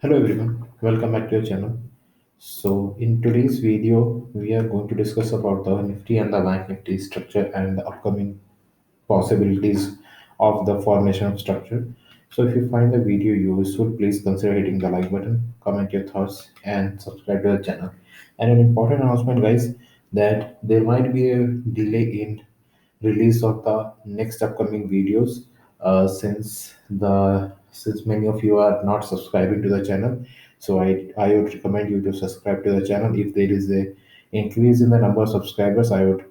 Hello everyone, welcome back to your channel. So in today's video, we are going to discuss about the Nifty and the Bank Nifty structure and the upcoming possibilities of the formation of structure. So if you find the video useful, please consider hitting the like button, comment your thoughts, and subscribe to the channel. And an important announcement, guys, that there might be a delay in release of the next upcoming videos since many of you are not subscribing to the channel. So I would recommend you to subscribe to the channel. If there is a increase in the number of subscribers, I would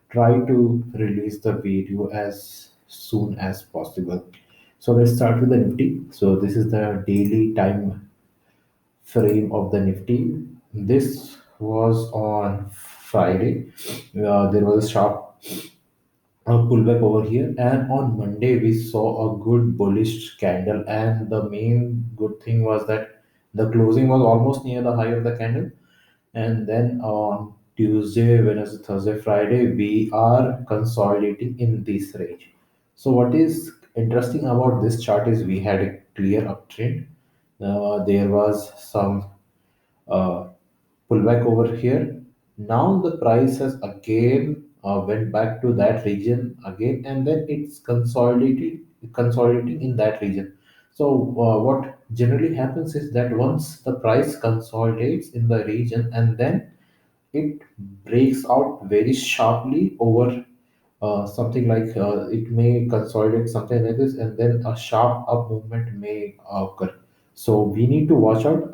try to release the video as soon as possible. So let's start with the Nifty. So this is the daily time frame of the Nifty. This was on Friday. There was a sharp pullback over here, and on Monday we saw a good bullish candle, and the main good thing was that the closing was almost near the high of the candle. And then on Tuesday, Wednesday, Thursday, Friday, we are consolidating in this range. So what is interesting about this chart is we had a clear uptrend. There was some uh, pullback over here. Now the price has again went back to that region again, and then it's consolidating in that region. So what generally happens is that once the price consolidates in the region, and then it breaks out very sharply over something like it may consolidate something like this, and then a sharp up movement may occur. So we need to watch out.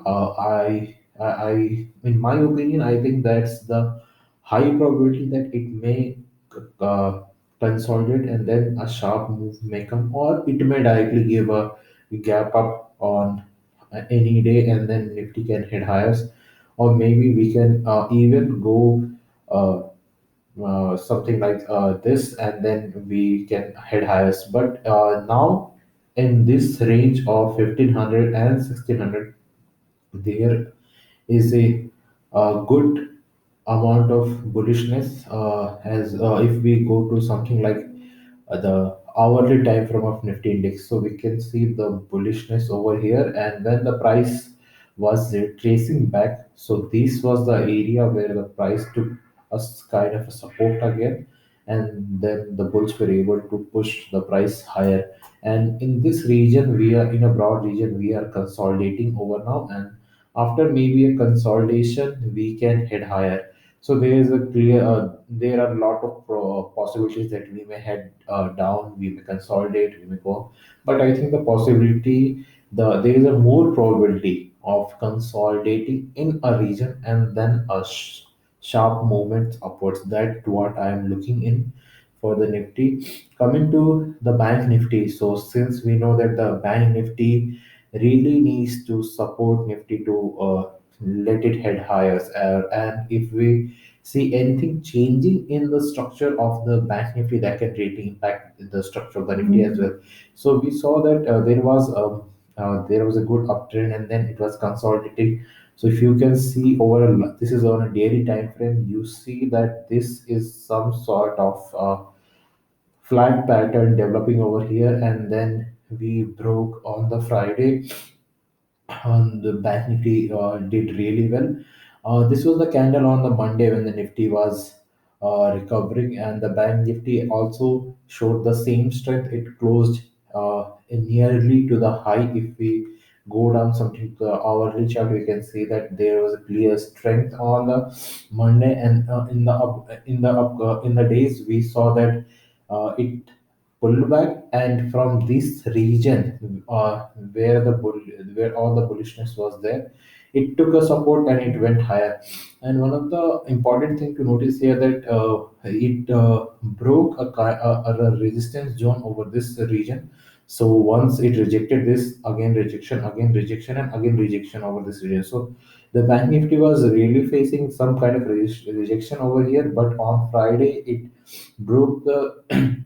In my opinion, I think that's the high probability that it may uh, consolidate and then a sharp move may come, or it may directly give a gap up on any day, and then Nifty can hit highs, or maybe we can even go. Something like this, and then we can head highest. But now in this range of 1500 and 1600, there is a good amount of bullishness. As if we go to something like the hourly time frame of Nifty index, so we can see the bullishness over here. And when the price was tracing back, so this was the area where the price took kind of a support again, and then the bulls were able to push the price higher. And in this region, we are in a broad region, we are consolidating over now, and after maybe a consolidation, we can head higher. So there is a clear, there are a lot of possibilities that we may head down, we may consolidate, we may go. But I think the possibility, there is a more probability of consolidating in a region and then a sharp movement upwards. That what I am looking in for the Nifty. Coming to the Bank Nifty, so since we know that the Bank Nifty really needs to support Nifty to let it head higher. And if we see anything changing in the structure of the Bank Nifty, that can really impact the structure of the Nifty as well. So we saw that there was a good uptrend, and then it was consolidating. So if you can see over this is on a daily time frame, you see that this is some sort of flat pattern developing over here, and then we broke on the Friday. The Bank Nifty did really well. This was the candle on the Monday when the Nifty was recovering, and the Bank Nifty also showed the same strength. It closed nearly to the high. If we go down something to the hourly chart, we can see that there was a clear strength on the Monday, and in the days we saw that it pulled back, and from this region where where all the bullishness was there, it took a support and it went higher. And one of the important thing to notice here that it broke a resistance zone over this region. So once it rejected this, again rejection, and again rejection over this region. So the Bank Nifty was really facing some kind of rejection over here, but on Friday it broke the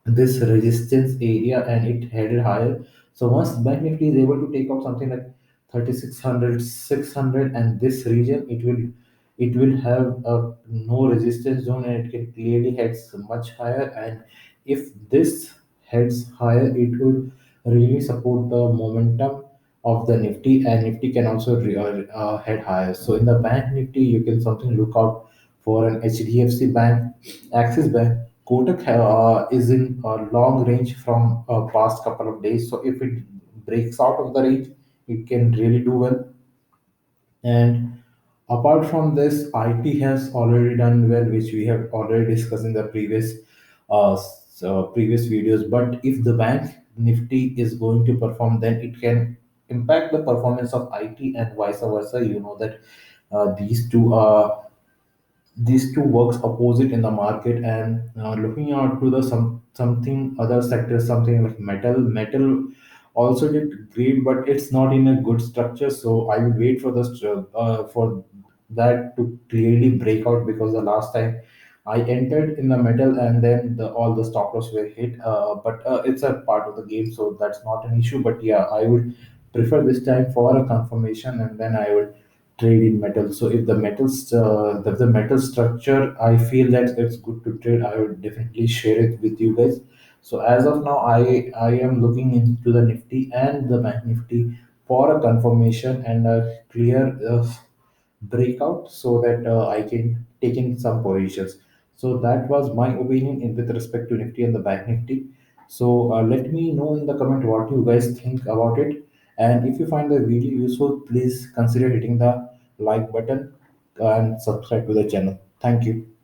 this resistance area and it headed higher. So once Bank Nifty is able to take out something like 3600, 600, and this region, it will have a no resistance zone, and it can clearly head much higher. And if this heads higher, it would really support the momentum of the Nifty, and Nifty can also head higher. So in the bank Nifty, you can something look out for an HDFC Bank, Axis Bank. Kotak is in a long range from past couple of days. So if it breaks out of the range, it can really do well. And apart from this, IT has already done well, which we have already discussed in the previous videos. But if the bank Nifty is going to perform, then it can impact the performance of IT and vice versa. You know that these two works opposite in the market, and looking out to the something other sectors, something like metal also did great, but it's not in a good structure. So I will wait for for that to clearly break out, because the last time I entered in the metal and then all the stop loss were hit, but it's a part of the game, so that's not an issue. But yeah, I would prefer this time for a confirmation, and then I would trade in metal. So if the metal structure, I feel that it's good to trade, I would definitely share it with you guys. So as of now, I am looking into the Nifty and the Bank Nifty for a confirmation and a clear breakout, so that I can take in some positions. So that was my opinion with respect to Nifty and the Bank Nifty. So let me know in the comment what you guys think about it. And if you find the video useful, please consider hitting the like button and subscribe to the channel. Thank you.